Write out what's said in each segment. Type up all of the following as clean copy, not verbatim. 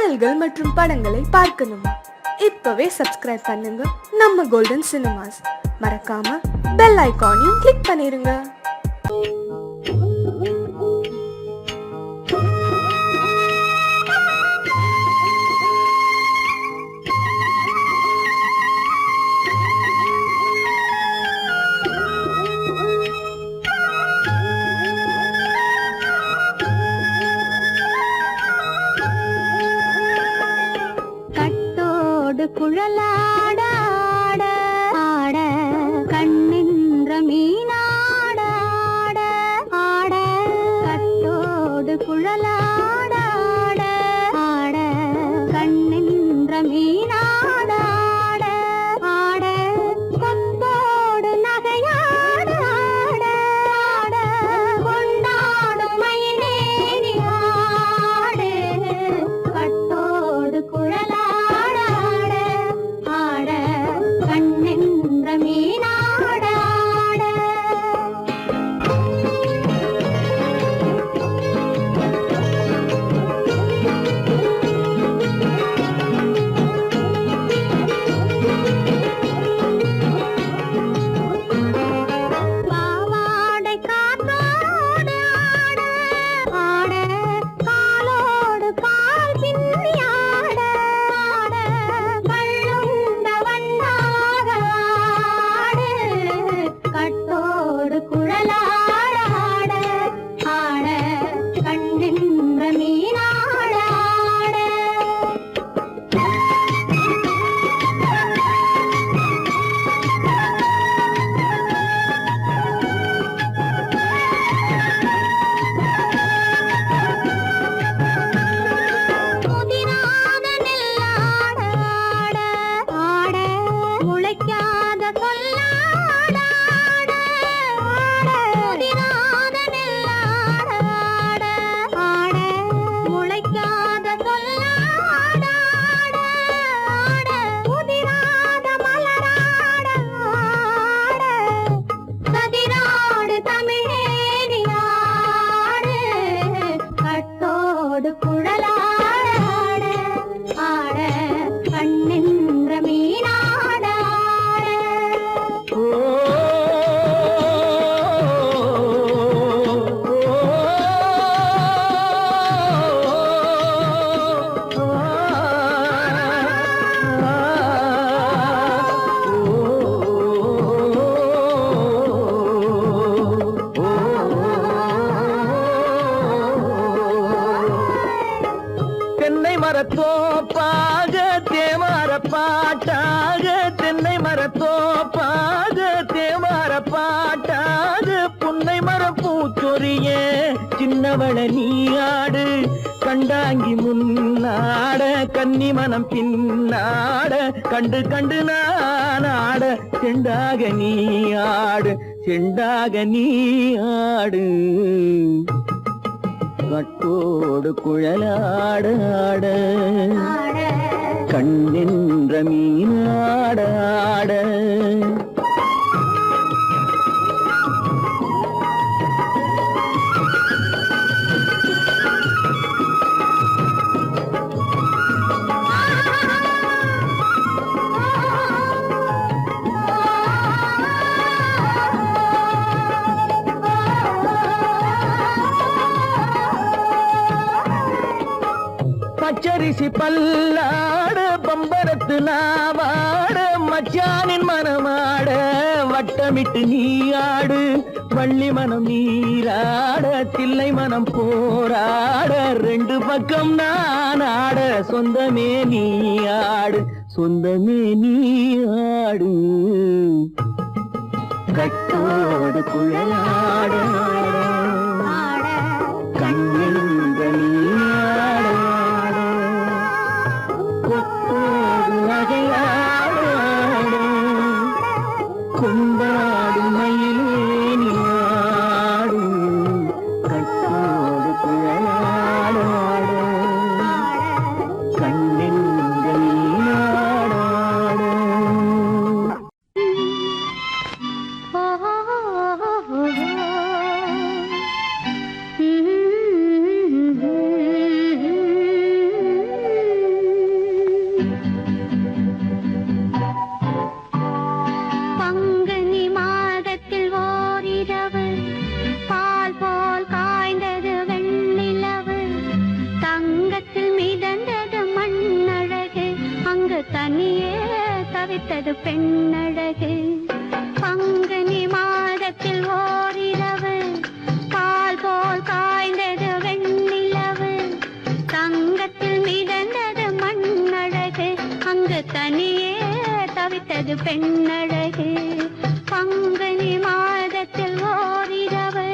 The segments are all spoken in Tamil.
பாடல்கள் மற்றும் படங்களை பார்க்கணுமா? இப்பவே சப்ஸ்கிரைப் பண்ணுங்க நம்ம கோல்டன் சினிமாஸ். மறக்காம பெல் ஐகானையும் கிளிக் பண்ணிருங்க. குழலாட ஆட ஆட கண்ணின்ற மீனாட ஆட ஆட கட்டோடு குழலாட ஆட ஆட கண்ணின்ற மீனாட ஆட ஆட கொத்தோடு நகையாட ஆட ஆட கொண்டாடும் மயிலேறி ஆடு கட்டோடு குழலாட மரத்தோப்பாக தேமார பாட்டாக தென்னை மரத்தோப்பாக தேமார பாட்டாக புன்னை மரம் பூச்சொரிய சின்னவள நீயாடு கண்டாங்கி முன்னாட கன்னி மனம் பின்னாட கண்டு கண்டு நானாட செண்டாக நீயாடு செண்டாக நீயாடு கட்டோடு குழலாட ஆட கண்ணென்ற மீனாட ஆட பச்சரிசி பல்லாட பம்பரத்து நாவாட மச்சானின் மனமாட வட்டமிட்டு நீயாடு வள்ளி மனம் நீராட தில்லை மனம் போராட ரெண்டு பக்கம் நான் ஆட சொந்தமே நீயாடு சொந்தமே நீயாடு கட்டோடு குழலாட கண்ணென்ற நீயாட கொண்டாடு மயிலேனி ஆடு கட்டோடு குழலாட கண்ணென்ற நீயாட தவித்தது பெண்ணழகு. பங்குனி மாதத்தில் ஓரிரவு பால் போல் காய்ந்தது வெண்ணிலவு. தங்கத்தில் மிதந்தது மண்ணழகு, அங்கு தனியே தவித்தது பெண்ணழகு. பங்குனி மாதத்தில் ஓரிரவு.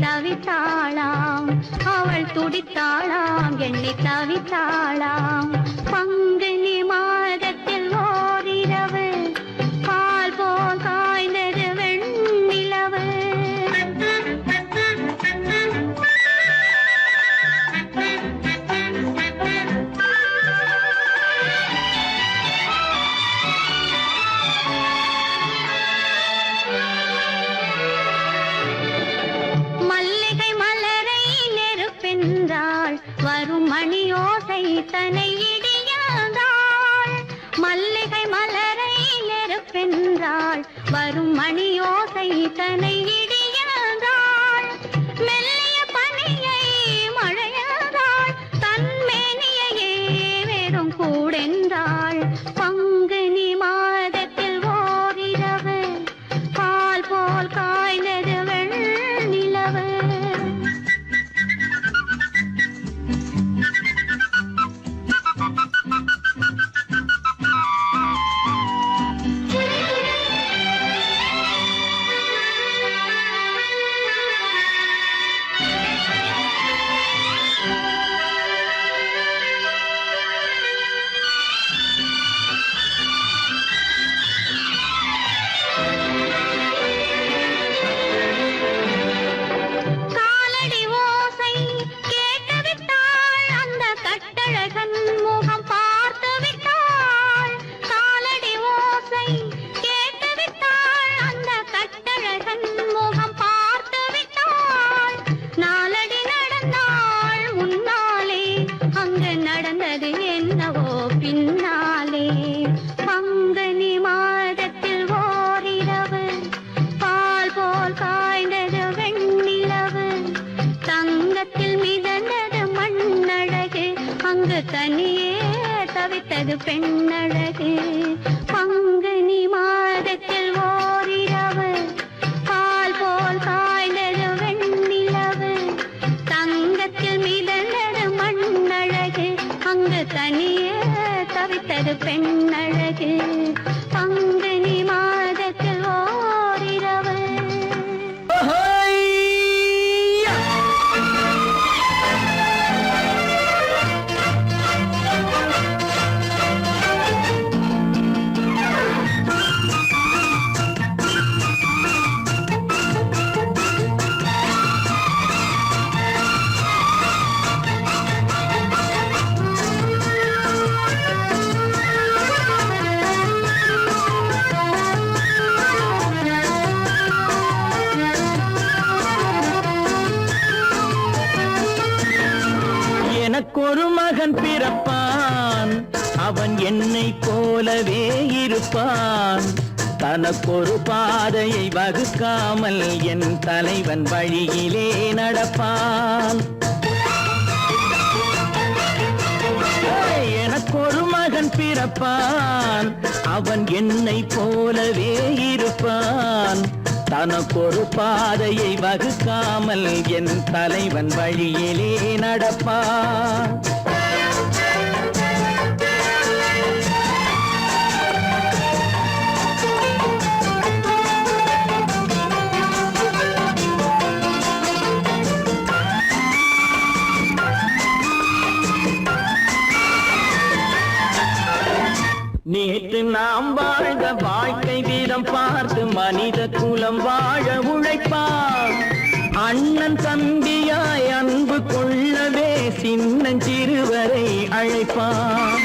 தவித்தாளாம் அவள் துடித்தாளாம் எண்ணி தவித்தாளாம். பங்குனி மாதத்தில் ஓரிரவு பால் போல் காய்ந்தது வெண்ணிலவு. வரும் மணியோசை தனை இடியாதாள். மல்லிகை மலரை நெருப்பென்றாள், வரும் மணியோசை தனை இடியாதாள். மெல்லிய பனியை மழையாதாள், தன்மேனியையே வெறும் கூடென்றாள். பங்குனி மாதத்தில் ஓரிரவு பால் போல் காய்ந்தது வெண்ணிலவு. பின்னாலே பங்குனி மாதத்தில் ஓரிரவு பால் போல் காய்ந்தது வெண்ணிலவு. தங்கத்தில் மிதந்தது மண்ணழகு, அங்கு தனியே தவித்தது பெண்ணழகு. பங்குனி மாதத்தில் ஓரிரவு பால் போல் காய்ந்தது வெண்ணிலவு. தங்கத்தில் மிதந்தது மண்ணழகு, அங்கு தனியே தவித்தது பெண்ணழகு. பங்குனி மாதத்தில் ஓரிரவு. எனக்கொரு மகன் பிறப்பான், அவன் என்னை போலவே இருப்பான். தனக்கொரு பாதையை வகுக்காமல் என் தலைவன் வழியிலே நடப்பான். எனக்கொரு மகன் பிறப்பான், அவன் என்னை போலவே இருப்பான். தனக்கொரு பாதையை வகுக்காமல் என் தலைவன் வழியிலே நடப்பான். நாம் வாழ்ந்த வாழ்க்கை வீதம் பார்த்து மனித குலம் வாழ உழைப்பான். அண்ணன் தம்பியாய் அன்பு கொள்ளவே சின்னஞ்சிறுவரை அழைப்பான்.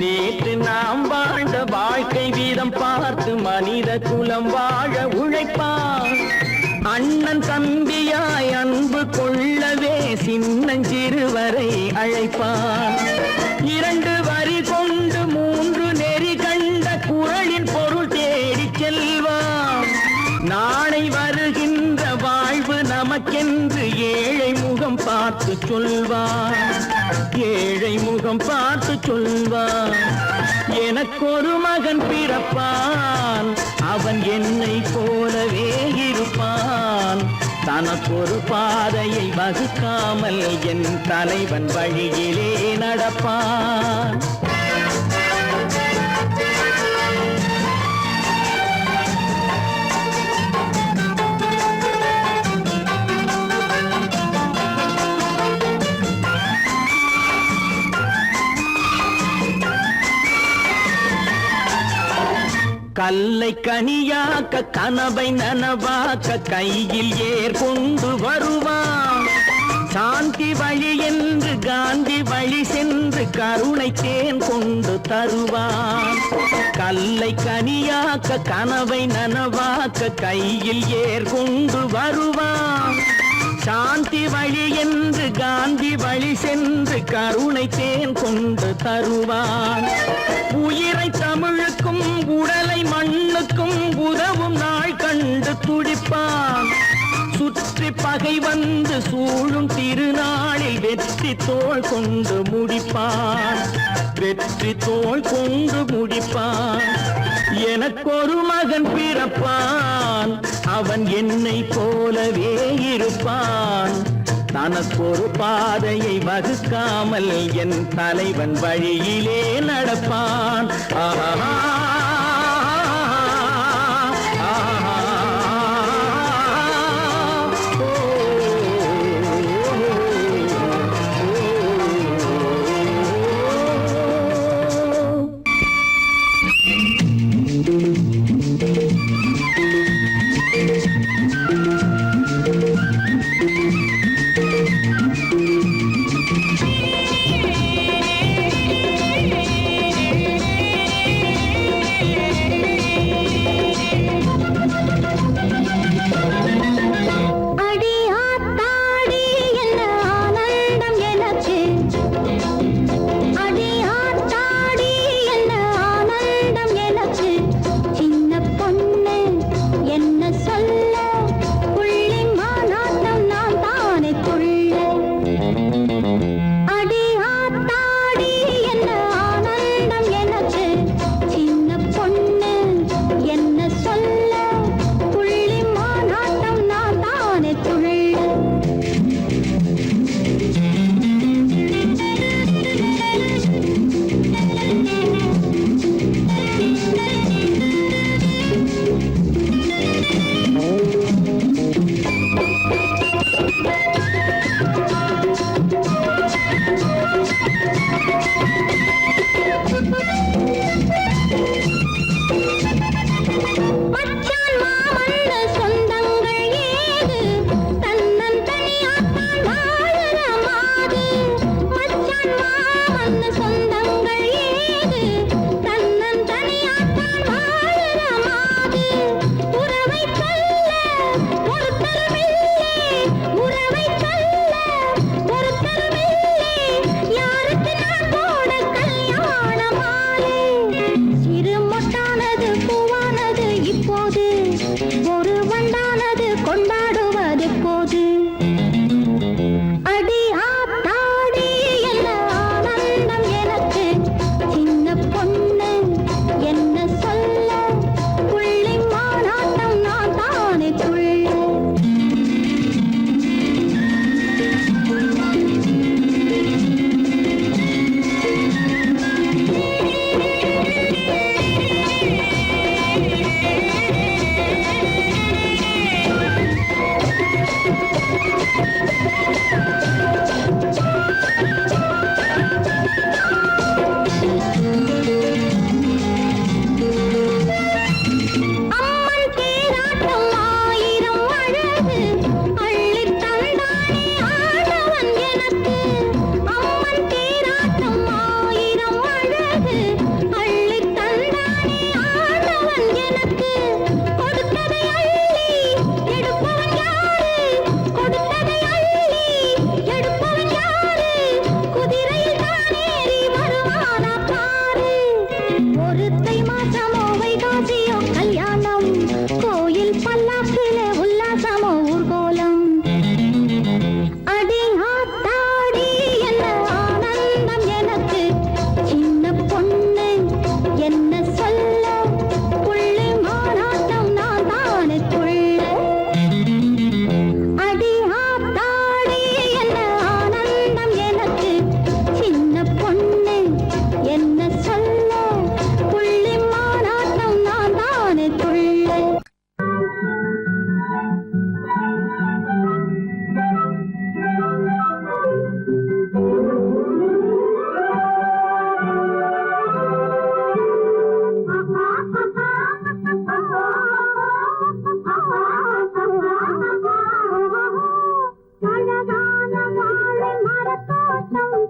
நேற்று நாம் வாழ்ந்த வாழ்க்கை வீதம் பார்த்து மனித குலம் வாழ உழைப்பான். அண்ணன் தம்பியாய் அன்பு கொள்ளவே சின்னஞ்சிறுவரை அழைப்பான். 2 வரி கொண்டு 3 நெறி கண்ட குறளின் பொருள் தேடிச் செல்வான். நாளை வருகின்ற வாழ்வு நமக்கென்று ஏழை முகம் பார்த்து சொல்வான். ஏழை முகம் பார்த்து சொல்வான். எனக்கொரு மகன் பிறப்பான், அவன் என்னை போலவே இருப்பான். தனக்கொரு பாதையை வகுக்காமல் என் தலைவன் வழியிலே நடப்பான். கல்லை கனியாக்க கனவை நனவாக்க கையில் ஏர் கொண்டு வருவான். சாந்தி வழி என்று காந்தி வழி சென்று கருணை தேன் கொண்டு தருவான். கல்லை கனியாக்க கனவை நனவாக்க கையில் ஏர் கொண்டு வருவான். சாந்தி வழி என்று காந்தி வழி சென்று கருணை தேன் கொண்டு தருவான். உயிரை தமிழுக்கும் உடலை மண்ணுக்கும் உதவும் நாள் கண்டு துடிப்பான். சுற்றி பகை வந்து சூழும் திருநாளில் வெற்றி தோள் கொண்டு முடிப்பான். வெற்றி தோள் கொண்டு முடிப்பான். எனக்கொரு மகன் பிறப்பான், அவன் என்னை போலவே இருப்பான். தனக்கொரு பாதையை வகுக்காமல் என் தலைவன் வழியிலே நடப்பான். ஆஹா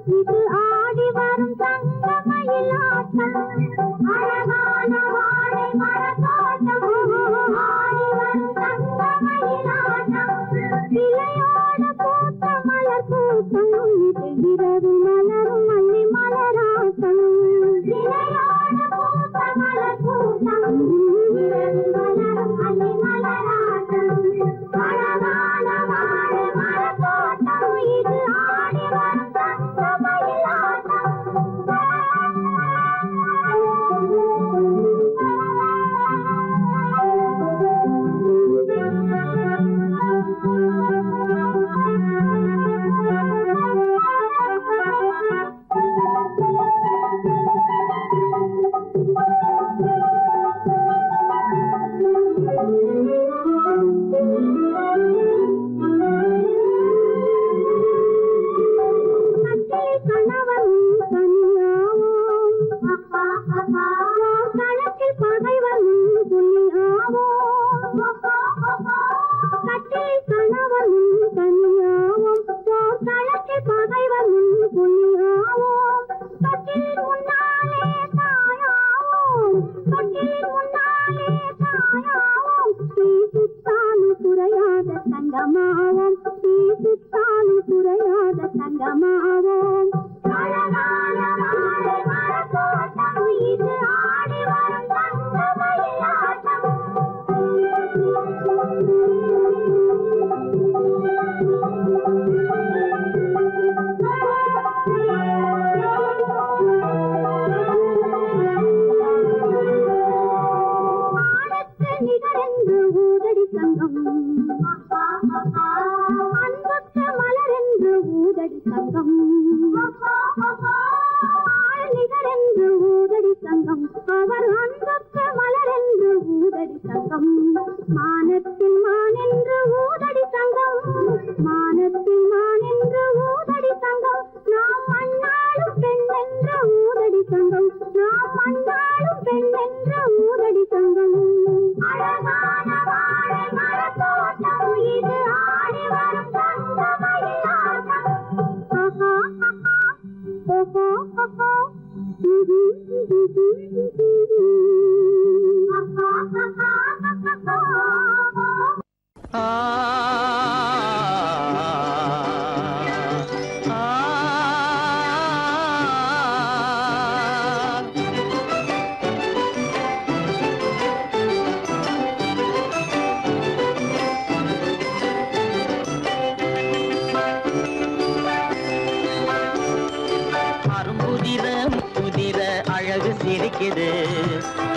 இது ஆடி வரும் தங்கமயிலாட்டம் அழகான வாழை மரத்தோட்டம் ஆடி வரும் தங்கமயிலாட்டம் இலையோட பூத்த மலர் கூட்டம் இது இரவு மலரும் மல்லி மலராட்டம் இலையோட பூத்த மலர் கூட்டம் இரவு மலரும் மல்லி மலராட்டம் அழகான வாழை மரத்தோட்டம் இது ஆடி வரும் தங்கமயிலாட்டம்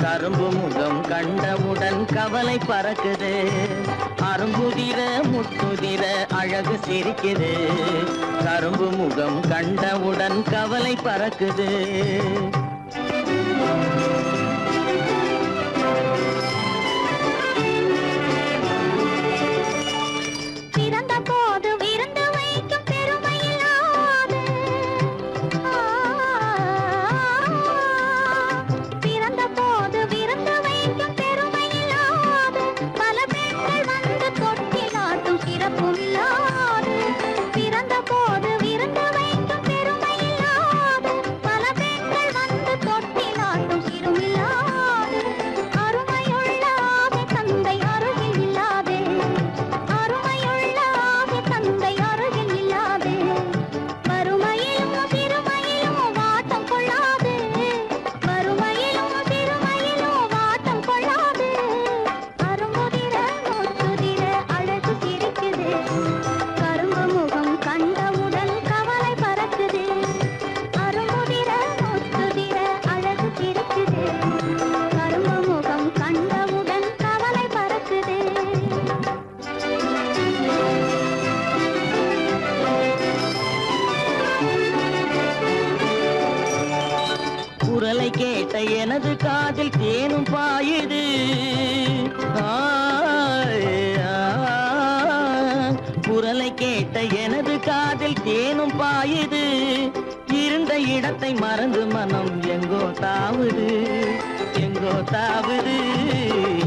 கரும்பு முகம் கண்டவுடன் கவலை பறக்குது அரும்புதிர முத்துதிர அழகு சிரிக்குது கரும்பு முகம் கண்டவுடன் கவலை பறக்குது எனது காதில் தேனும் பாயுது குரலை கேட்ட எனது காதில் தேனும் பாயுது இருந்த இடத்தை மறந்து மனம் எங்கோ தாவுது எங்கோ தாவுது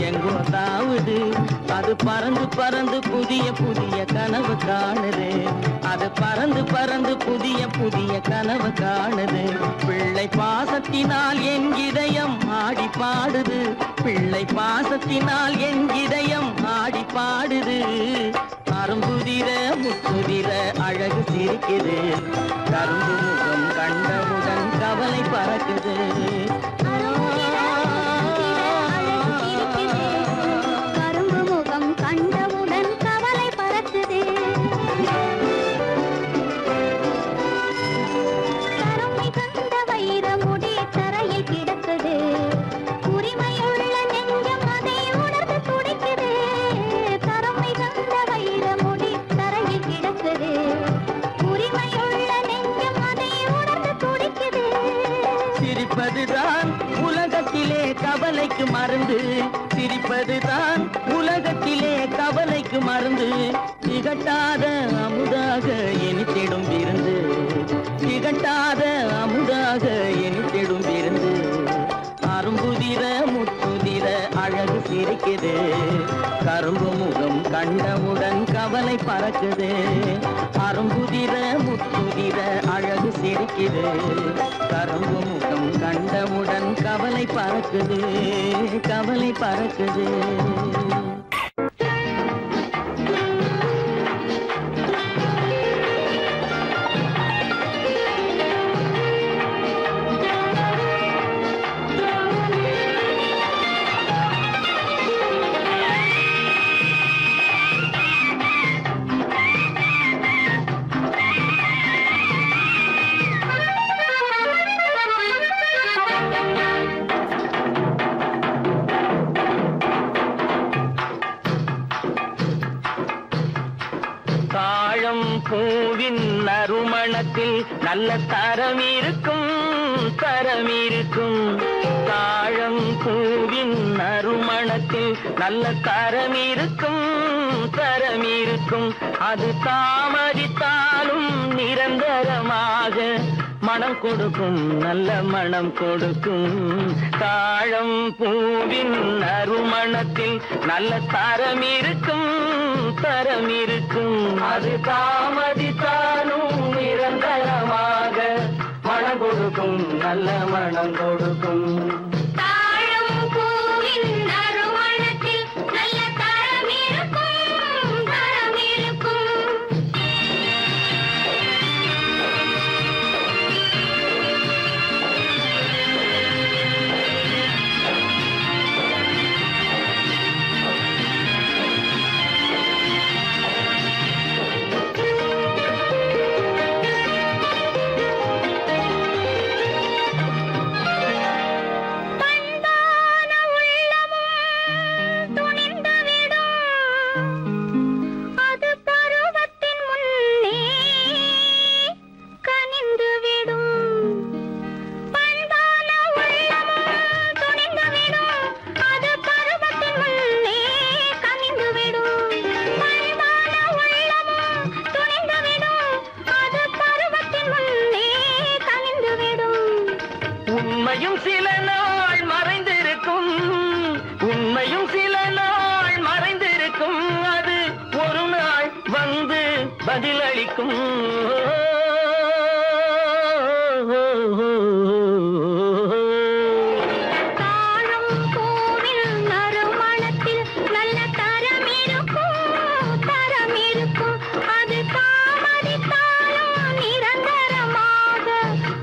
எங்கோ தாவுது அது பறந்து பறந்து புதிய புதிய கனவு காணுது அது பறந்து பறந்து புதிய புதிய கனவு காணுது. பிள்ளை பாசத்தினால் என் இதயம் ஆடி பாடுது. பிள்ளை பாசத்தினால் என் இதயம் ஆடி பாடுது. அரும்புதிர முத்துதிர அழகு சிரிக்குது. கரும்பு முகம் கண்டவுடன் கவலை பறக்குது. கரும்பு முகம் கண்டவுடன் கவலை பறக்குது. தரம் மிகுந்த வைரமுடி தரையில் கிடக்குது. உரிமையுள்ள நெஞ்சம் அதை உணர்ந்து துடிக்குது. தரம் மிகுந்த வைரமுடி தரையில் கிடக்குது. உரிமையுள்ள நெஞ்சம் அதை உணர்ந்து துடிக்குது. சிரிப்பதுதான் உலகத்திலே கவலைக்கு மருந்து. சிரிப்பதுதான் உலகத்திலே கவலைக்கு மருந்து. திகட்டாத அமுதாக இனித்திடும் விருந்து. திகட்டாத அமுதாக இனித்திடும் விருந்து. அரும்புதிர முத்துதிர அழகு சிரிக்குது. கரும்பு முகம் கண்டவுடன் கவலை பறக்குது. அரும்புதிர முத்துதிர அழகு சிரிக்குது. கரும்பு முகம் கண்டவுடன் கவலை பறக்குது. கவலை பறக்குது. தாழம் பூவின் நறுமணத்தில் நல்ல தரம் இருக்கும். தரம் இருக்கும். தாழம் பூவின் நறுமணத்தில் நல்ல தரம் இருக்கும். தரம் இருக்கும். அது தாமதித்தாலும் நிரந்தரமாக மனம் கொடுக்கும். நல்ல மனம் கொடுக்கும். தாழம் பூவின் நறுமணத்தில் நல்ல தரம் இருக்கும். தரம் இருக்கும். அது தாமதித்தாலும் நிரந்தரமாக மனம் கொடுக்கும். நல்ல மனம் கொடுக்கும். தாழம் பூவின் நறுமணத்தில் நல்ல தரம் இருக்கும். தரம் இருக்கும். பண்பான உள்ளமும் துணிந்துவிடும். அது பருவத்தின் முன்னே கனிந்துவிடும். பண்பான உள்ளமும் துணிந்துவிடும். அது பருவத்தின் முன்னே கனிந்துவிடும். பண்பான உள்ளமும் துணிந்துவிடும். அது பருவத்தின் முன்னே கனிந்துவிடும். உண்மையும் சில நாள் மறைந்திருக்கும். உண்மையும் சில நாள் மறைந்திருக்கும். அது ஒரு நாள் வந்து பதிலளிக்கும். தாழம் பூவின் நறுமணத்தில் நல்ல தரம் இருக்கும். தரம் இருக்கும். அது தாமதித்தாலும் நிரந்தரமாக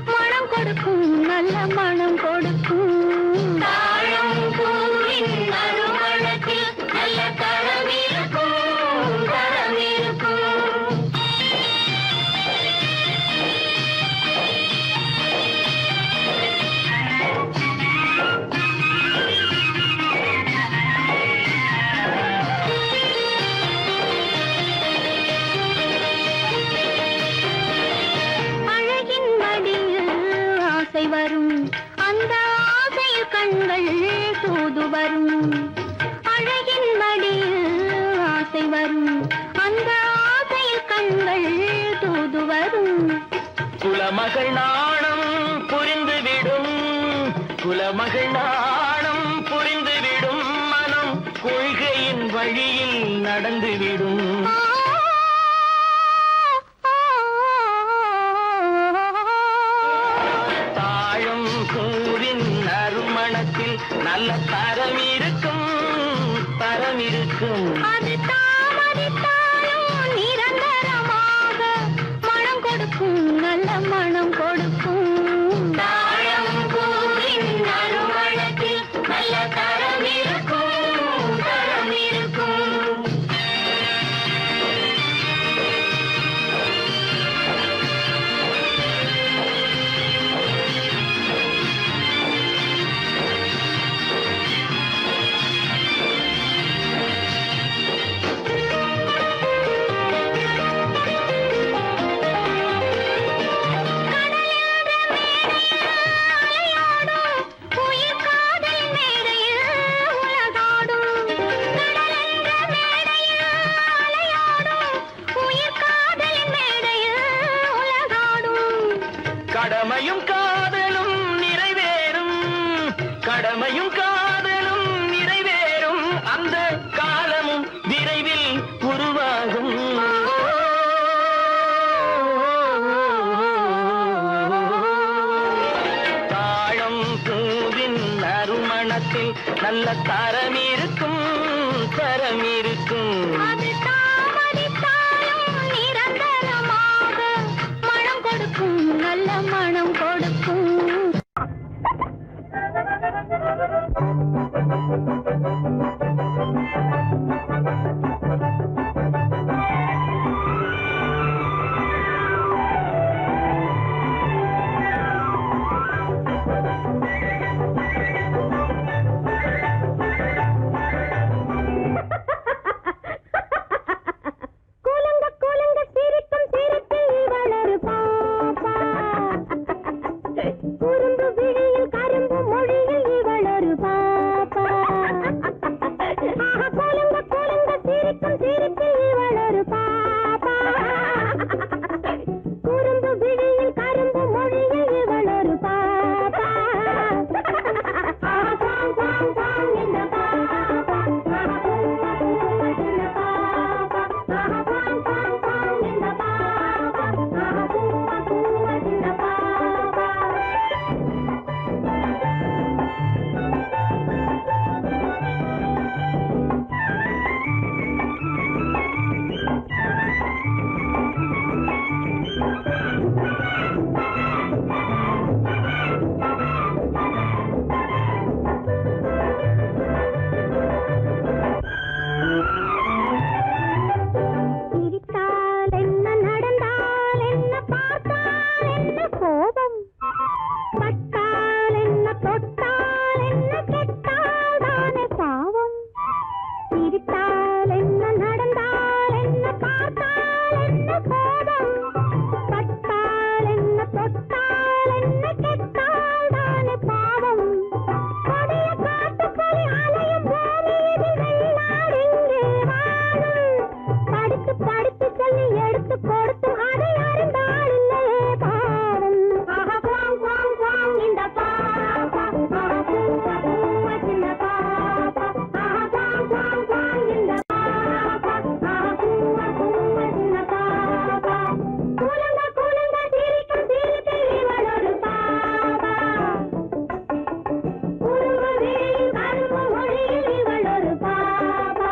மனம் கொடுக்கும். நல்ல மனம் கொடுக்கும். தாழம் பூவின் நறுமணத்தில் நல்ல தரம் இருக்கும். தரம் இருக்கும். அழகின் மடியில் ஆசை வரும். அந்த ஆசையில் கண்கள் தூது வரும். அழகின் மடியில் ஆசை வரும். அந்த ஆசையில் கண்கள் தூது வரும். குலமகள் நாணம் புரிந்துவிடும். குலமகள் நாணம் புரிந்துவிடும். மனம் கொள்கையின் வழியில் நடந்துவிடும். ஆ, ஆ, தரம் இருக்கும் தரம் இருக்கும். அது தாமதித்தாலும் நிரந்தரமாக மனம் கொடுக்கும் நல்ல மனம் கொடுக்கும். தாழம் பூவின் நறுமணத்தில் நல்ல தரம் இருக்கும் தரம் இருக்கும். கடமையும் காதலும் நிறைவேறும் கடமையும் காதலும் நிறைவேறும் அந்த காலமும் விரைவில் உருவாகும். தாழம் பூவின் நறுமணத்தில் நல்ல தரம் இருக்கும் தரம் இருக்கும். அது தாமதித்தாலும் நிரந்தரமாக மனம் கொடுக்கும் நல்ல மனம் கொடுக்கும். கூலுங்க கூலுங்க சிரிக்கும் சிரிப்பில் இவள் ஒரு பாப்பா. குறும்பு விழியில் கரும்பு மொழியில் இவள் ஒரு பாப்பா. கூலுங்க கூலுங்க சிரிக்கும் சிரிப்பில் இவள் ஒரு பாப்பா. குறும்பு விழியில் கரும்பு மொழியில் இவள் ஒரு பாப்பா. பாங் பாங் பாங் இந்த பாப்பா. சிரித்தால் என்ன நடந்தால் என்ன பார்த்தால் என்ன கோபம் பட்டால் என்ன தொட்டால் என்ன கெட்டால் தானே பாவம். சிரித்தால் என்ன நடந்தால் என்ன பார்த்தால் என்ன கோபம் பட்டால் என்ன தொட்டால் என்ன கெட்டால் தானே பாவம். கொடிய காட்டுப்புலி அலையும் பூமியில் வெள்ளாடெங்கே வாழும். படித்து படித்து சொல்லி எடுத்து கொடுத்து அதை அறிந்தால் இல்லையே பாவம். குவாங் குவாங் குவாங் இந்த பாப்பா. பூவா பூவா சின்ன பாப்பா. குவாங் குவாங் குவாங் இந்த பாப்பா. பூவா பூவா சின்ன பாப்பா. கூலுங்க கூலுங்க சிரிக்கும் சிரிப்பில் இவள் ஒரு பாப்பா. குறும்பு விழியில் கரும்பு மொழியில் இவள் ஒரு பாப்பா.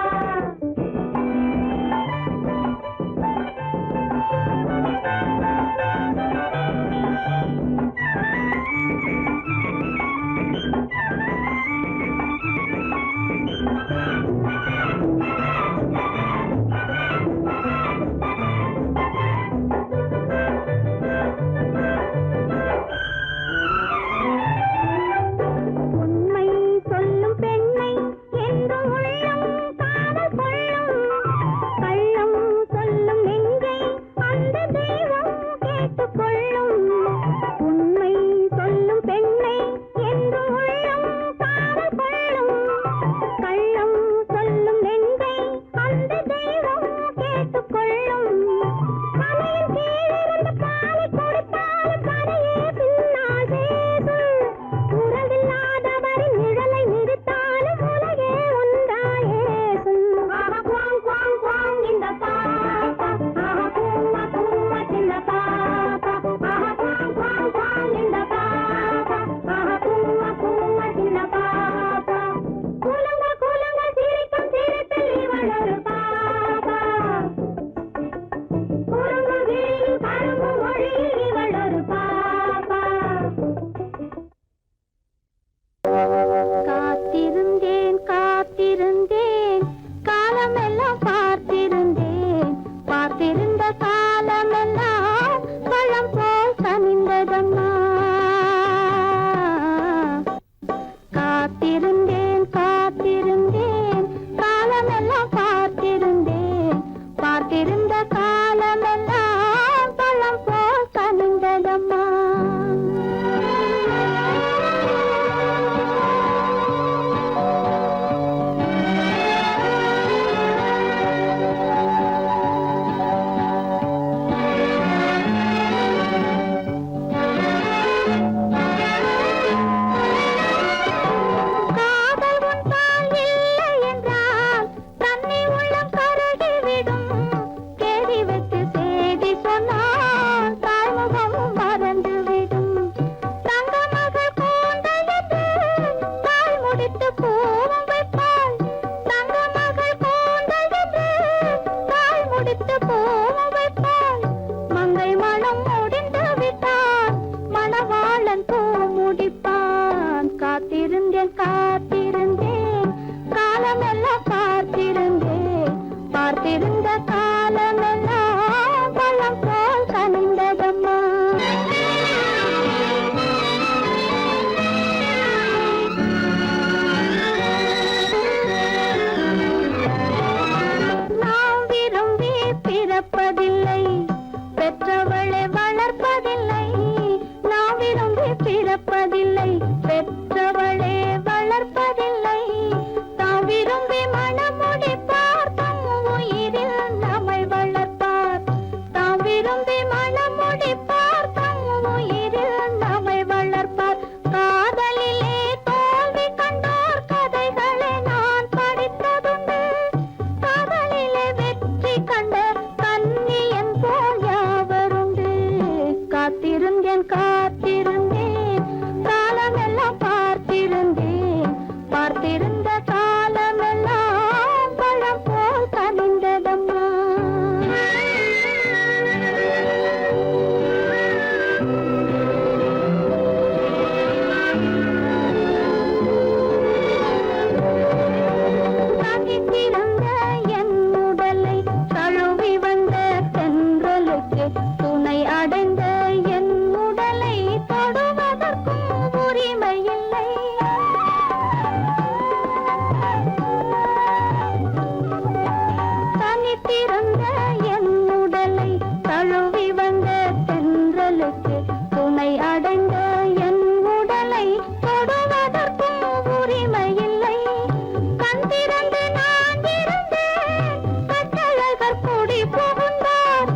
தம்பி மணமுடிப்பார் தம் உயிரில் நம்மை வளர்ப்பார். காதலிலே தோல்வி கண்டோர் கதைகளை நான் படித்ததுண்டு. காதலிலே வெற்றி கண்ட கன்னியன் போல் யாவருண்டு. காத்திருந்தேன் காத்திருந்தேன் காலமெல்லாம் பார்த்திருந்தேன். பார்த்திருந்த காலமெல்லாம் பழம் போல் கனிந்ததம்மா. தனித்திருந்த என் உடலை தழுவி வந்த தென்றலுக்கு துணை அடைந்த என் உடலை தொடுவதற்கும் உரிமை இல்லை. தனித்திருந்த என் உடலை தழுவி வந்த தென்றலுக்கு துணை அடைந்த என் உடலை தொடுவதற்கும் உரிமை இல்லை. கண் திறந்து நான் இருந்தேன் கட்டழகர் கூடி புகுந்தார்.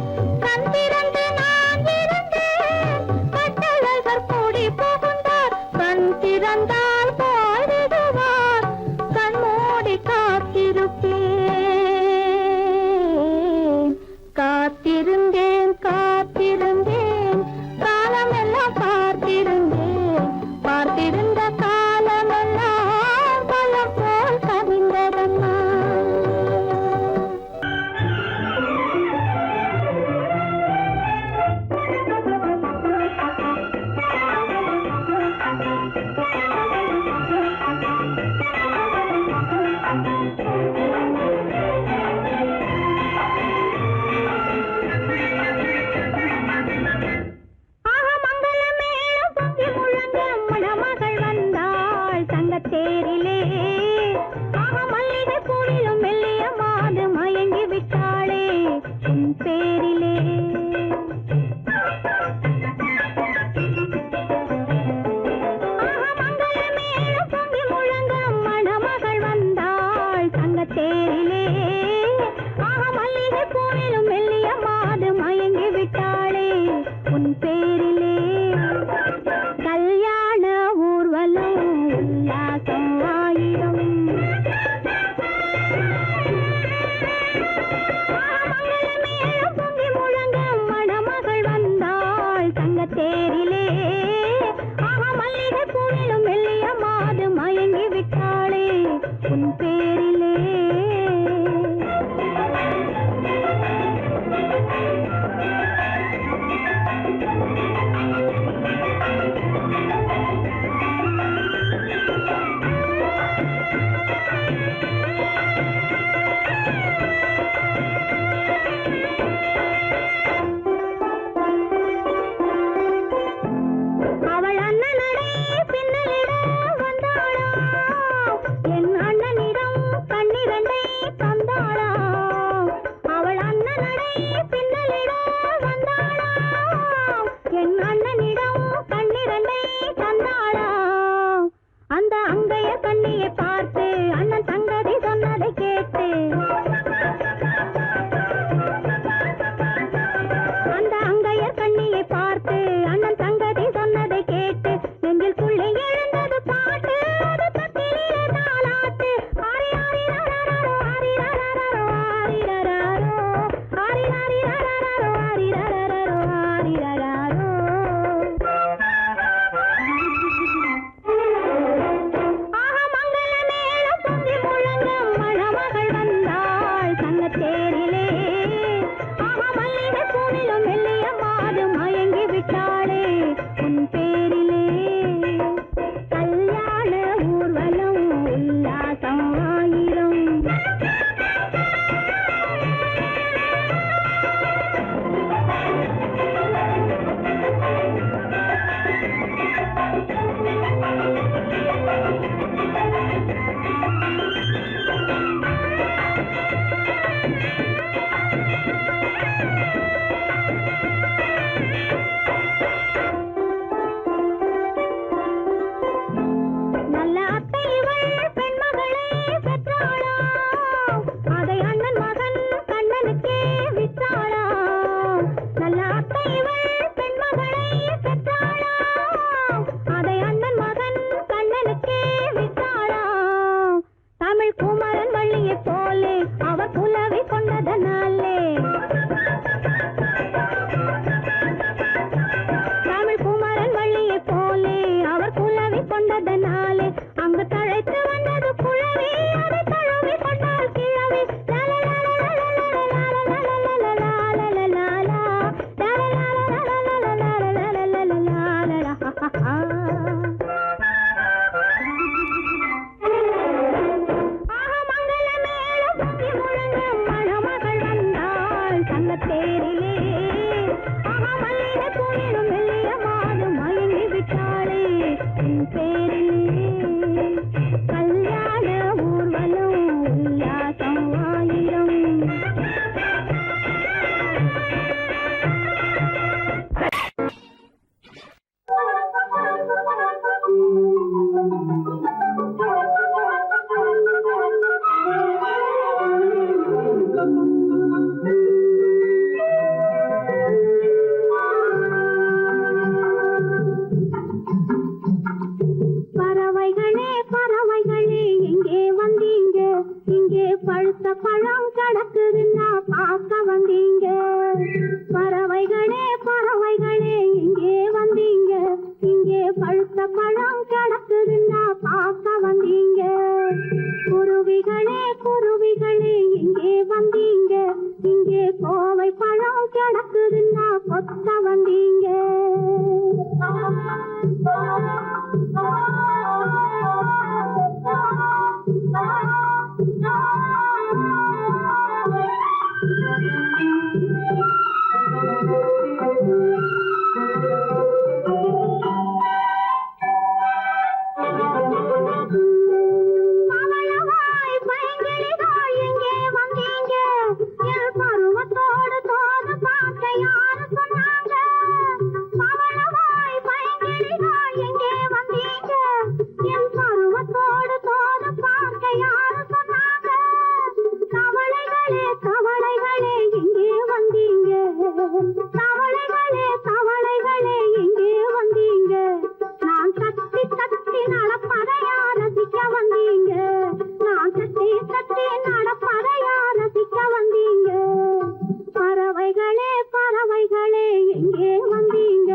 கண் திறந்து நான் இருந்தேன் கட்டழகர் கூடி புகுந்தார். கண் திறந்தால் பாடுவார் கண் மூடி காத்திருப்பேன். காத்திருந்தேன் காத்திருந்தேன் காலமெல்லாம் பார்த்திருந்தேன். பார்த்திருந்த காலமெல்லாம் பழம் போல் கனிந்ததம்மா. மங்களமேளம் பொங்கி முழங்க மணமகள் வந்தாள் தங்கத்தேரிலே. மல்லிகை பூவிலும் மெல்லிய மாது மயங்கி விட்டாளே உன் பேரிலே. மங்களமேளம் பொங்கி முழங்க மணமகள் வந்தாள் தங்கத்தேரிலே. மல்லிகை பூவிலும் மெல்லிய மாது மயங்கி விட்டாளே உன் பேரிலே. கல்யாண ஊர்வலம் உல்லாசம் ஆயிரம். மங்களமேளம் பொங்கி முழங்க மணமகள் வந்தாள் தங்கத்தேரிலே. மல்லிகை பூவிலும் மெல்லிய மாது மயங்கி விட்டாளே உன் பேரிலே. அவள் அண்ணனடே பின்னலிட வந்தாளா. என் அண்ணனிடம் கண்ணிரண்டை தந்தாளா. அவள் அண்ணனடே பின்னலிட வந்தாளா. என் அண்ணனிடம் கண்ணிரண்டை தந்தாளா. அந்த அங்கைய கண்ணியை பார்த்து அண்ணன் சங்கதி சொன்னதை கேட்டு. அந்த அங்கையர் கண்ணியை பார்த்து அண்ணன் சங்கதி சொன்னதை கேட்டு நெஞ்சில் துள்ளி எழுந்தது பாட்டு. அது தத்திலே தாலாட்டு. ஆரி ஆரி ரரரரோ ஆரி ரரரரோ ஆரி ரரரோ ஆரி ஆரி ரரரரோ ஆரி ரரரரோ ஆரி ரரரோ. மங்களமேளம் பொங்கி முழங்க மணமகள் வந்தாள் தங்கத்தேரிலே. மல்லிகை பூவிலும் மெல்லிய மாது மயங்கி விட்டாளே உன் பேரிலே. கல்யாண ஊர்வலம் உல்லாசம் ஆயிரம். நல்ல கொத்த வந்தீங்க பவளவாய் பைங்கிளிகள் எங்கே வந்தீங்க என் பருவத்தோடு தோது பார்க்க யாரு சொன்னாங்க பவளவாய் பைங்கிளிகள் எங்கே வந்தீங்க என் பருவத்தோடு தோது பார்க்க யாரு சொன்னாங்க தவளைகளே தவளைகளே எங்கே வந்தீங்க தவளைகளே தவளைகளே எங்கே வந்தீங்க நான் தட்டி தட்டி நடப்பதையா ரசிக்க வந்தீங்க நான் தட்டி தட்டி நடப்பதையா ரசிக்க வந்தீங்க பறவைகளே பறவைகளே எங்கே வந்தீங்க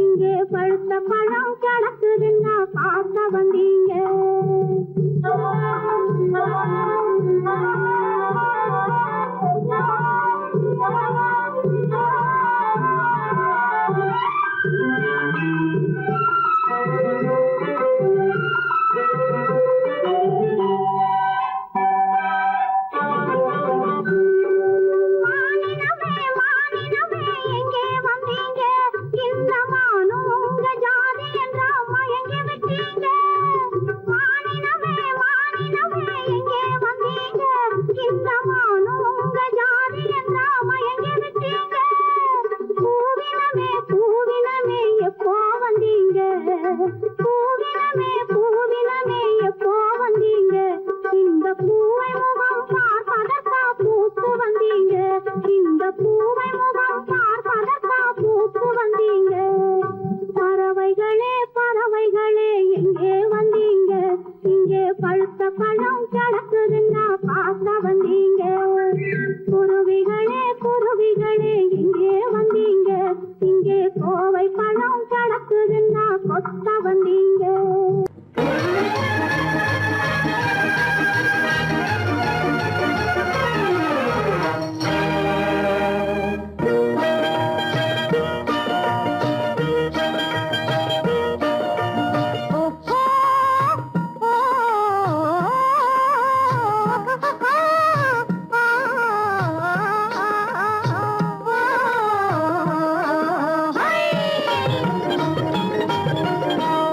இங்கே பழுத்த பழம் கிடக்குதுன்னா பார்க்க வந்தீங்க மானினமே மானினமே எங்கே வந்தீங்க இந்த மானும் உங்க ஜாதி என்ற மயங்கி விட்டீங்க மானினமே மானினமே எங்கே வந்தீங்க இந்த மானும் உங்க ஜாதி என்ற மயங்கி விட்டீங்க பூவினமே பூவினமே எப்போ வந்தீங்க பூவினமே பூவினமே எப்போ வந்தீங்க இந்த பூவை முகம் பார்ப்பதற்கா பூத்து வந்தீங்க இந்த பூவை முகம் பார்ப்பதற்கா பூத்து வந்தீங்க பறவைகளே பறவைகளே எங்கே வந்தீங்க இங்கே பழுத்த பழம் கிடக்குதுன்னா பார்க்க வந்தீங்க குருவிகளே குருவிகளே எங்கே வந்தீங்க இங்கே கோவை பழம் கிடக்குதுன்னா கொத்த வந்தீங்க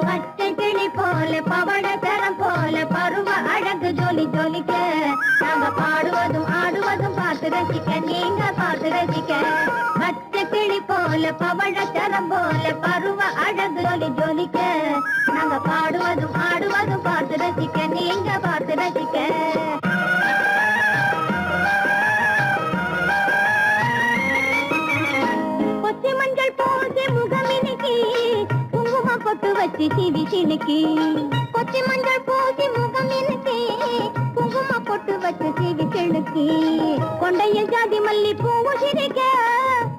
பச்சைக்கிளி போல பவளத்தரம் போல பருவ அழகு ஜொலி ஜொலிக்க நாங்க பாடுவதும் ஆடுவதும் பார்த்து ரசிக்க நீங்க பார்த்து ரசிக்க பச்சைக்கிளி போல பவளத்தரம் போல பருவ அழகு ஜொலி ஜொலிக்க நாங்க பாடுவதும் ஆடுவதும் பார்த்து ரசிக்க நீங்க பார்த்து ரசிக்க கொச்சி மஞ்சள் பூசி முகமினிக்கு குங்கும பொட்டு வச்சு சிவி சினுக்கி கொச்சி மஞ்சள் பூசி முகமினிக்கு குங்கும பொட்டு வச்சு சிவி சினுக்கி கொண்டையில் ஜாதி மல்லி பூவு சிரிக்க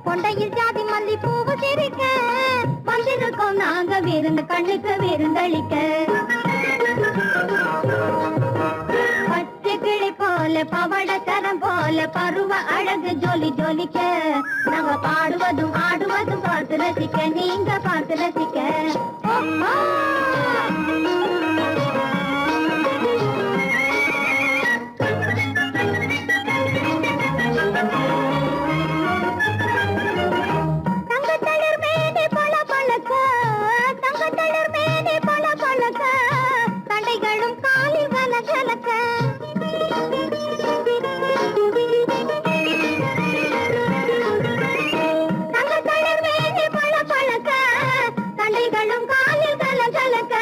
கொண்டையில் ஜாதி மல்லி பூவு சிரிக்க வந்திருக்கோம் நாங்க விருந்து கண்ணுக்கு விருந்தளிக்க பச்சைக்கிளி போல பவளத்தரம் போல பருவ அழகு ஜொலி ஜொலிக்க நாங்க பாடுவதும் ஆடுவதும் பார்த்து ரசிக்க நீங்க பார்த்து ரசிக்க தங்கத்தளிர் மேனி பல பழக்க தங்கத்தளிர் மேனி பல பழக்க தண்டைகளும் காலில் கலகலக்க தங்கத்தளிர் மேனி பல பழக்க தண்டைகளும் காலில் கலகலக்க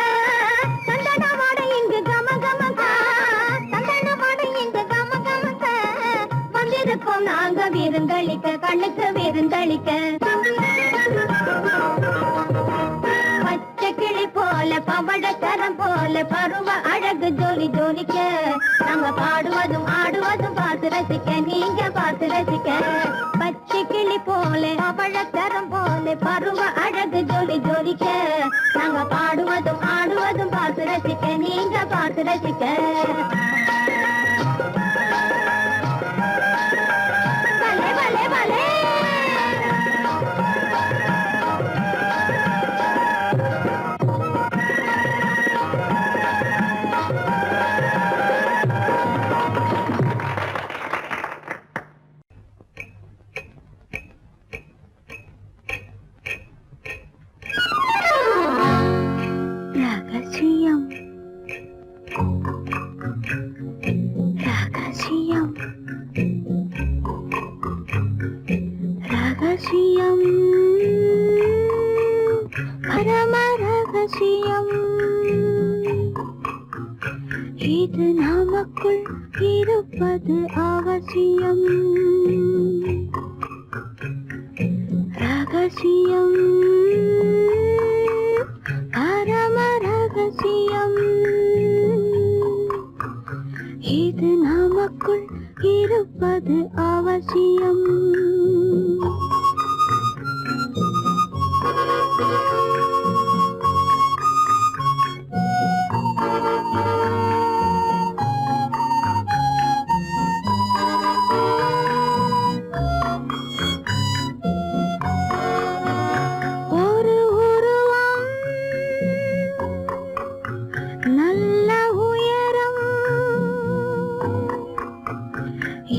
தண்டனவாட இங்கு கம கமக தண்டனவாட இங்கு கம கமக வந்திருக்கோம் நாங்க விருந்தளிக்க கண்ணுக்கு விருந்தளிக்க பச்சைக்கிளி போல பவளத்தரம் போல பருவ அழகு ஜொலி ஜொலிக்க நாங்க பாடுவதும் ஆடுவதும் பார்த்து ரசிக்க நீங்க பார்த்து ரசிக்க பச்சைக்கிளி போல பவளத்தரம் போல பருவ அழகு ஜொலி ஜொலிக்க நாங்க பாடுவதும் ஆடுவதும் பார்த்து ரசிக்க நீங்க பார்த்து ரசிக்க வலே வலே வலே ரகசியம் இது நமக்குள் இருப்பது அவசியம் ரகசியம் பரம ரகசியம் இது நமக்குள் இருப்பது அவசியம் ஒரு உருவம் நல்ல உயரம்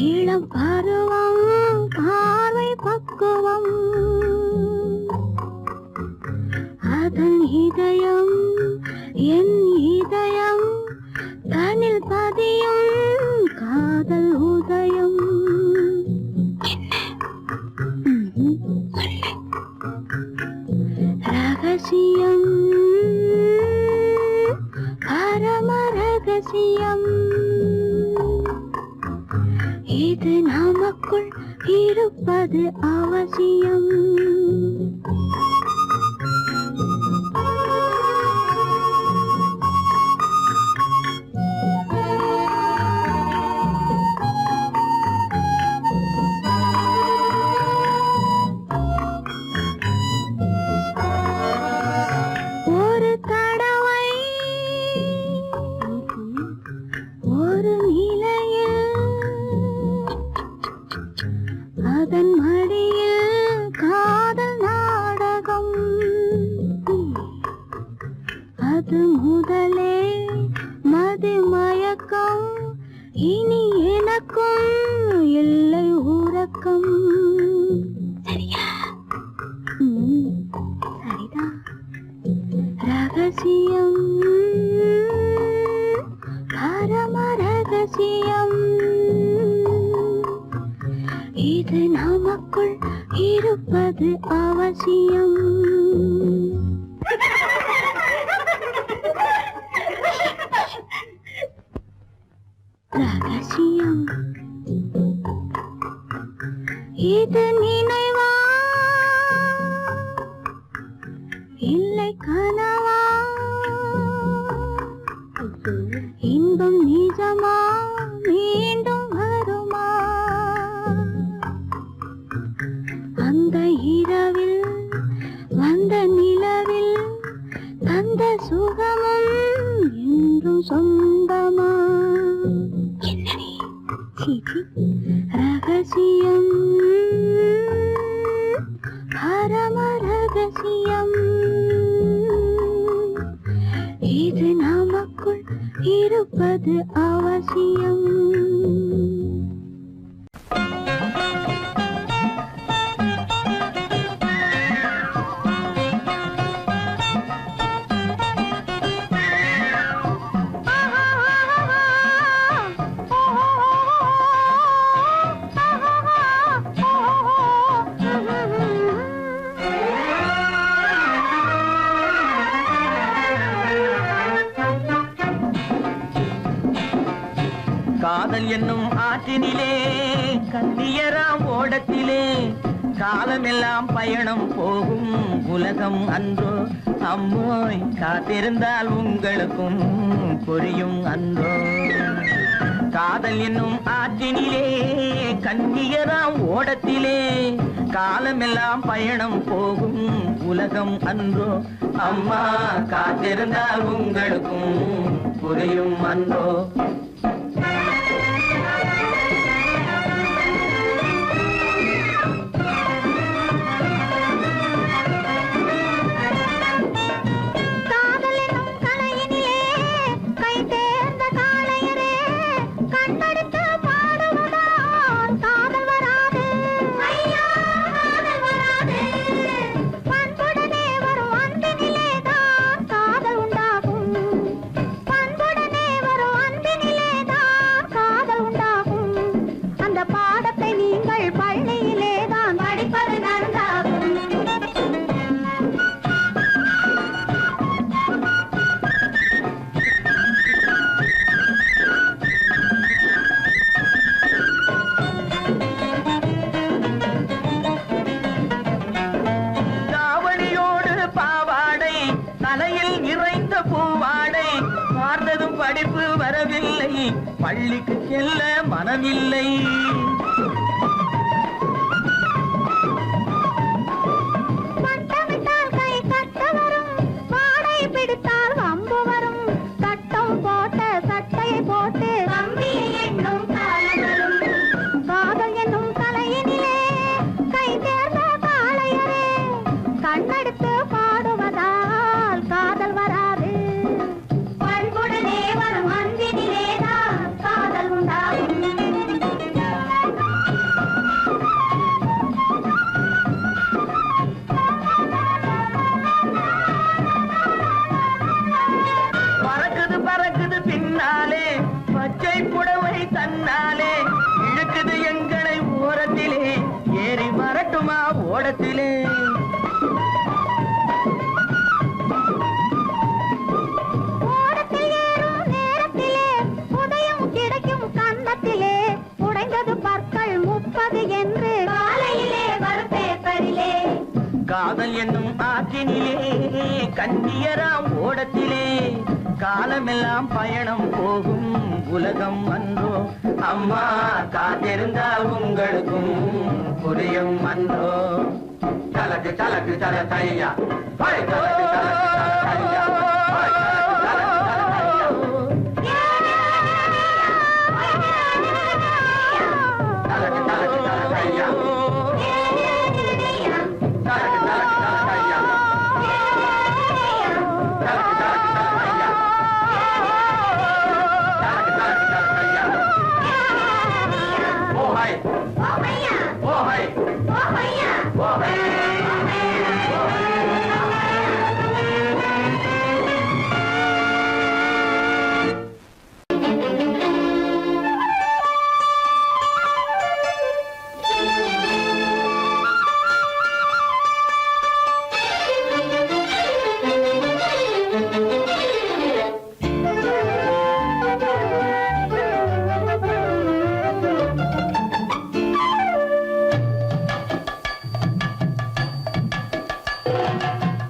இளம் பருவம் பார்வை பக்குவம் அதன் இதயம் என் இதயம் தனில் பதியும் காதல் உதயம் ரகசியம் பரம ரகசியம் இது நமக்குள் இருப்பது அவசியம் ஒரு தடவை ஒரு நிலையில் அதன் மடியில் காதல் நாடகம் அது முதலே மதிமயக்கம் இனி எனக்கும் இல்லை உறக்கம் சரியா சரிதான் ரகசியம் பரம ரகசியம் இது நமக்குள் இருப்பது அவசியம் ரகசியம் இது நினைவா இல்லை கனவா இன்பம் நிஜமா மீண்டும் வருமா அந்த இரவில் வந்த நிலவில் தந்த சுகமும் என்றும் சொந்தமா என்னடி சீச்சி ரகசியம் பரம ரகசியம் இது நமக்குள் இருப்பது அவசியம் காதல் என்னும் ஆற்றினிலே கண்ணியராம் ஓடத்திலே காலமெல்லாம் பயணம் போகும் உலகம் அன்றோ அம்மோய் காத்திருந்தால் உங்களுக்கும் புரியும் அன்றோ காதல் என்னும் ஆற்றினிலே கண்ணியராம் ஓடத்திலே காலமெல்லாம் பயணம் போகும் உலகம் அன்றோ அம்மா காத்திருந்தால் உங்களுக்கும் புரியும் அன்றோ பண்புடனே வரும் அன்பினிலே படிப்பு வரவில்லை, பள்ளிக்கு செல்ல மனமில்லை. பட்டமிட்டால் கை கட்ட வரும், வாடை பிடித்தால் வம்பு வரும். சட்டம் போட்ட சட்டையை போட்டு கம்பியை எண்ணும் காலம் வரும். காதல் என்னும் கலையினிலே கை தேர்ந்த காளையரே, கண்ணெடுத்து பாடுவதால் காதல் வராது. பண்புடனே வரும் அன்பினிலேதான் காதல் உண்டாகும். பறக்குது பறக்குது பின்னாலே பச்சை புடவை தன்னாலே, இழுக்குது எங்களை ஓரத்திலே, ஏறி வரட்டுமா ஓடத்திலே. ஓடத்தில் ஏறும் நேரத்திலே உதயம் கிடைக்கும் கன்னத்திலே, உடைந்தது பற்கள் 30 என்று காலையிலே வரும் பேப்பரிலே. காதல் என்னும் ஆற்றினிலே கண்ணியராம் ஓடத்திலே, காலமெல்லாம் பயணம் போகும் உலகம் அன்றோ. அம்மா காத்திருந்தால் உங்களுக்கும் புரியும் அன்றோ. சலக்கு சலக்கு சல தையா, சலக்கு சலக்கு சல தையா, சலக்கு சலக்கு சல தையா,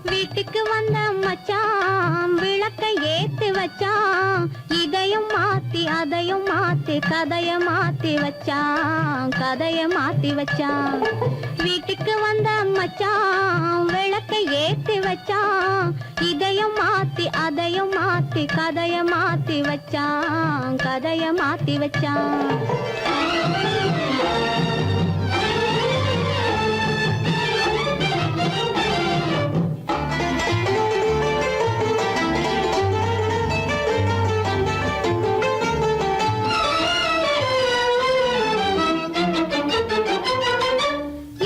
வீட்டுக்கு வந்த மச்சான் விளக்கை ஏத்தி வச்சான், இதையும் மாத்தி அதையும் மாத்தி கதைய மாத்தி வச்சான், கதைய மாத்தி வச்சான். வீட்டுக்கு வந்த மச்சான் விளக்கை ஏத்தி வச்சான், இதையும் மாத்தி அதையும் மாத்தி கதைய மாத்தி வச்சான், கதைய மாத்தி வச்சான்.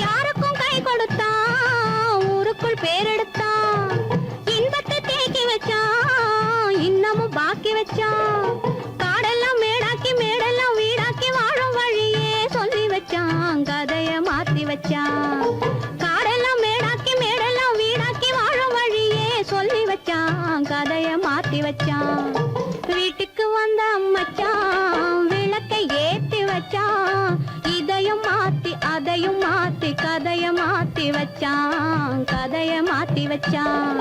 யாருக்கும் கை கொடுத்தான், ஊருக்குள் பேரெடுத்தான், இன்பத்தை தேக்கி வச்சான், இன்னமும் பாக்கி வச்சான். காடெல்லாம் மேடாக்கி மேடெல்லாம் வீடாக்கி வாழும் வழியே சொல்லி வச்சான், கதைய மாத்தி வச்சான். காடெல்லாம் மேடாக்கி மேடெல்லாம் வீடாக்கி வாழும் வழியே சொல்லி வச்சான், கதைய மாத்தி வச்சான். வீட்டுக்கு வந்த மச்சான் விளக்கை ஏத்தி வச்சான், இதையும் மாத்தி அதையும் மாத்தி கதைய மாத்தி வச்சான், கதைய மாத்தி வச்சான்.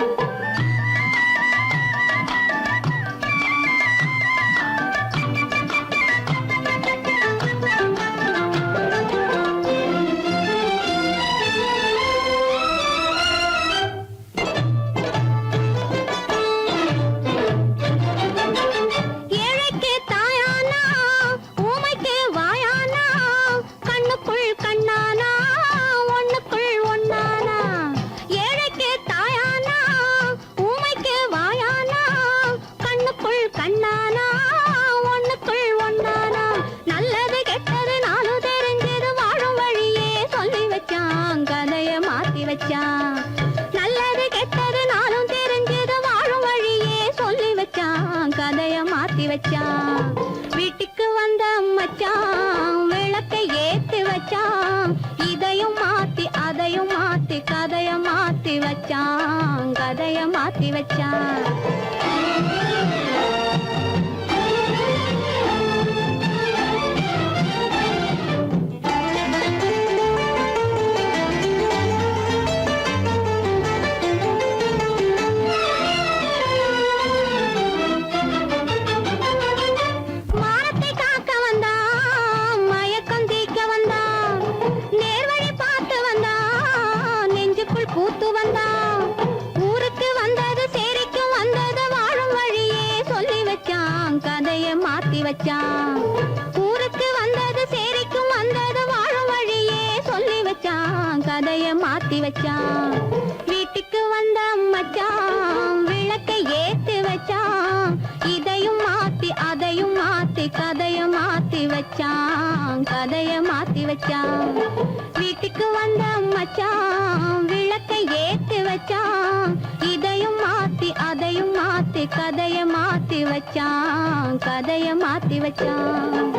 ஏழைக்கு தாயானா, ஊமைக்கு வாயானா, கண்ணுக்குள் கண்ணானா, ஒண்ணுக்குள் ஒண்ணானா. ஏழைக்கு தாயானா, ஊமைக்கு வாயானா, கண்ணுக்குள் கண்ணானா, ஒண்ணுக்குள் ஒண்ணானா. நல்லது கெட்டது நானும் தெரிஞ்சது வாழும் வழியே சொல்லி வச்சான், கதைய மாத்தி வச்சான். நல்லது கெட்டது நானும் தெரிஞ்சது வாழும் வழியே சொல்லி வச்சான், கதைய மாத்தி வச்சான். வீட்டுக்கு வந்த மச்சான் விளக்கை ஏத்தி வச்சான், இதையும் மாத்தி அதையும் மாத்தி கதைய மாத்தி வச்சான், கதைய மாத்தி வச்சான். வந்தான் ஊருக்கு வந்தது சேரிக்கும் வந்தது வாழும் வழியே சொல்லி வச்சான் கதைய மாத்தி வச்சான் ஊருக்கு வந்தது சேரிக்கும் வந்தது வாழும் வழியே சொல்லி வச்சான் கதைய மாத்தி வச்சான் வீட்டுக்கு வந்த மச்சான் விளக்கை ஏத்தி வச்சான் இதையும் மாத்தி அதையும் மாத்தி கதைய மாத்தி வச்சான் கதைய மாத்தி வச்சான் வீட்டுக்கு வந்த மச்சான் விளக்கை ஏத்தி வச்சான் இதையும் மாத்தி அதையும் மாத்தி கதைய மாத்தி வச்சான் கதைய மாத்தி வச்சான்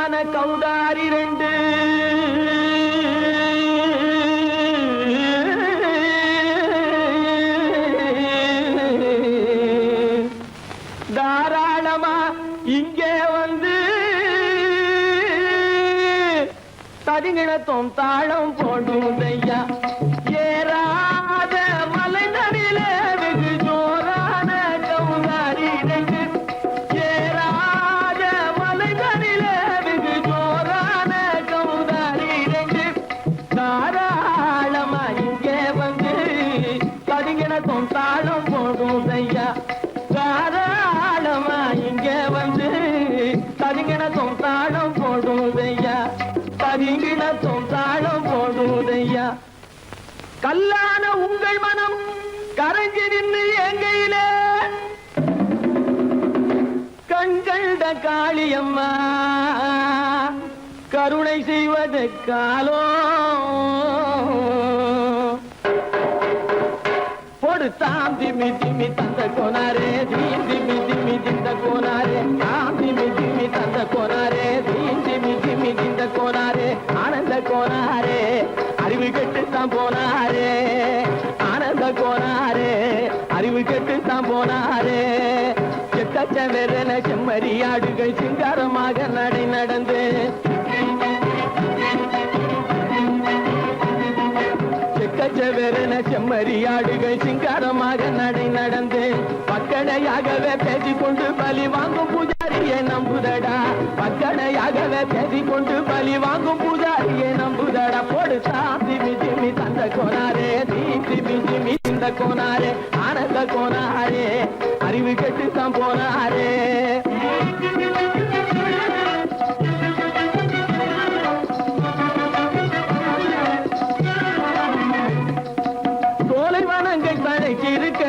ஜோரான கௌதாரி ரெண்டு தாராளமா இங்கே வந்து ததிங்கிணத்தும் தாளம் போடும் ஐயா ஏறாத மலைகளில வெகு ஜோரான கௌதாரி ரெண்டு ஏறாத மலைகளில வெகு ஜோரான கௌதாரி ரெண்டு தாராளமா இங்கே வந்து ததிங்கிணத்தும் தாளம் போடும் ஐயா தாராளமா இங்கே வந்து ததிங்கிணத்தும் தாளம் போடும் ஐயா ததிங்கிணத்தும் தாளம் போடும் ஐயா கல்லான உங்கள் மனம் கரைஞ்சி நின்று எங்கையில கண்கண்ட காளியம்மா கருணை செய்வது காலோ பொடுத்தாம் திமி திமி தந்த கோனாரே தீம் திமி திமி திந்த கோனாரே தாம் திமி திமி தந்த கோனாரே தீம் திமி திமி திந்த கோனாரே ஆனந்த கோனாரே அறிவு கெட்டுத்தான் போனாரே ஆனந்த கோனாரே அறிவு கெட்டுத்தான் போனாரே செத்தச்சவென செம்மறியாடுகள் சிங்காரமாக நடை நடந்து செக்கச்சவென செம்மறியாடுகள் சிங்காரமாக நடை நடந்து பக்கடையாகவே பேசிக்கொண்டு பலி வாங்கும் பூஜாரியை நம்புதடா பக்கடையாகவே பேசிக்கொண்டு பலி வாங்கும் பூஜாரியை நம்புதடா போடு திமி திமி தந்த கோனாரே திமி திமி இந்த கோனாரே ஆனந்த கோனாரே அறிவு கெட்டுத்தான் போனாரே இருக்க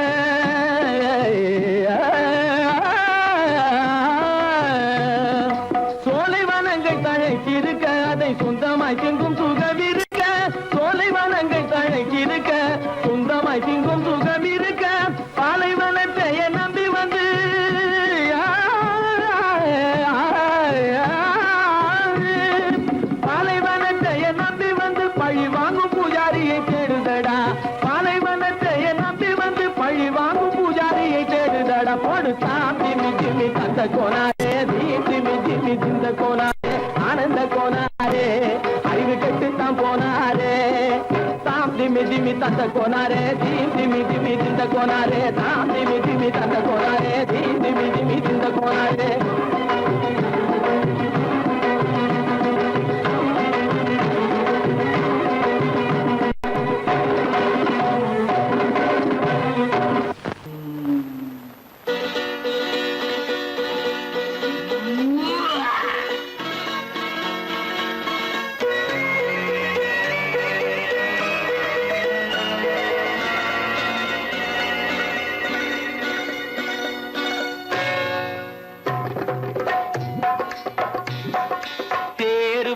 சோலைவனங்கள் தழைக்கிருக்க அதை சொந்தமாய் திங்கும் சுகம் இருக்க சோலைவனங்கள் தழைக்கிருக்க சொந்தமாய் திங்கும் சுகம் இருக்க பாலைவனத்தை நம்பி வந்து பாலைவனத்தை நம்பி வந்து பழி வாங்கும் பூஜாரியை தேடுதடா பழி வாங்கும் பூஜாரியை தேடுதட போடுத்தான் திமி திமி தந்த கோனாரே திமி திமி திந்த கோனாரே ஆனந்த கோனாரே அறிவு கெட்டுத்தான் போனாரே தாம் திமி திமி தந்த கோனாரே திமி திமி திந்த கோனாரே தாம் திமி திமி தந்த கோனாரே திமி திமி திந்த கோனாரே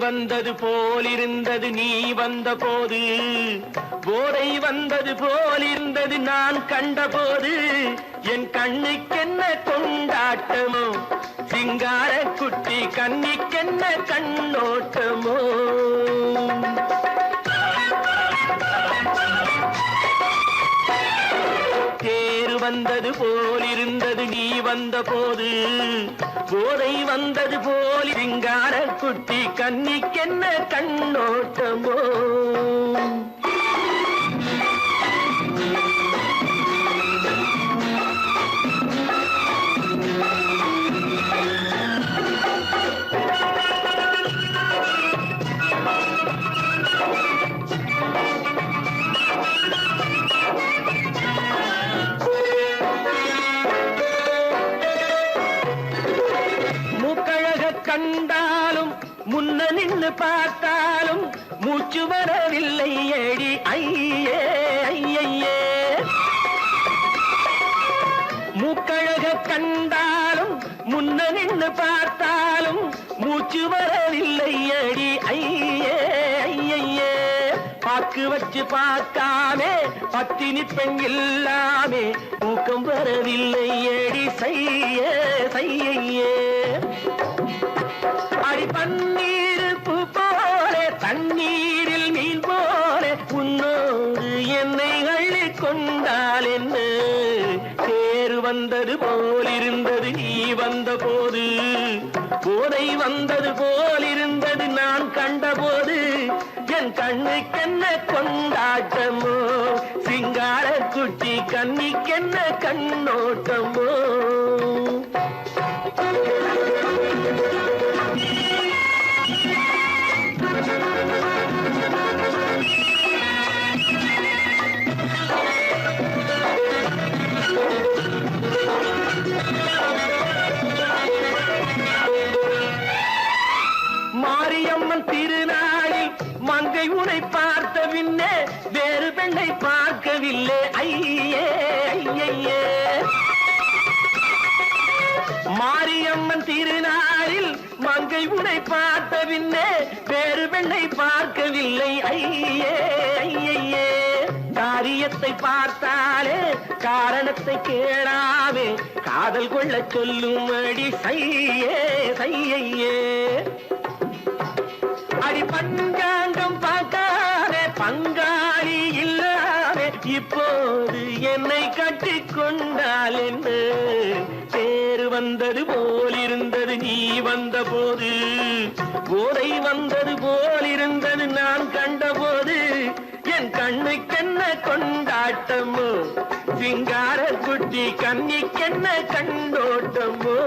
வந்தது போலிருந்தது நீ வந்த போது போதை வந்தது போலிருந்தது நான் கண்ட போது என் கண்ணுக்கென்ன கொண்டாட்டமோ சிங்கார குட்டி கண்ணிக்கென்ன கண்ணோட்டமோ தேர் வந்தது போலிருந்தது நீ வந்த போது போதை வந்தது போல் சிங்கார குட்டி கண்ணிக்கென்ன கண்ணோட்டமோ கண்டாலும் முன்ன நின்று பார்த்தாலும் மூச்சு வரவில்லை ஏடி ஐயே ஐயே மூக்கழக கண்டாலும் முன்ன நின்று பார்த்தாலும் மூச்சு வரவில்லை ஏடி ஐயே ஐயே பாக்கு வச்சு பார்க்காமே பத்தினி பெண் இல்லாமே தூக்கம் வரவில்லை ஏடி செய்ய செய்யே அடி பன்னீர் பூ போலே தண்ணீரில் மீன் போலே உன்னோடு என்னை அள்ளி கொண்டால் என்ன தேர் வந்தது போலிருந்தது நீ வந்த போது போதை வந்தது போலிருந்தது நான் கண்டபோது என் கண்ணுக்கென்ன கொண்டாட்டமோ சிங்கார குட்டி கண்ணிக்கென்ன கண்ணோட்டமோ மாரியம்மன் திருநாளில் மங்கை உனை பார்த்த பின்னே வேறு பெண்ணை பார்க்கவில்லை ஐயே ஐயே மாரியம்மன் திருநாளில் மங்கை உனை பார்த்த பின்னே வேறு பெண்ணை பார்க்கவில்லை ஐயே ஐயே காரியத்தை பார்த்தாலே காரணத்தை கேளாவே காதல் கொள்ள சொல்லும்படி சையே சையே அடி பஞ்சாங்கம் பார்க்காதே பங்காளி இல்லாதே இப்போது என்னை கட்டிக் கொண்டால் என்ன தேர் வந்தது போலிருந்தது நீ வந்த போது போதை வந்தது போலிருந்தது நான் கண்டபோது என் கண்ணுக்கென்ன கொண்டாட்டமோ சிங்கார குட்டி கண்ணிக்கென்ன கண்டோட்டமோ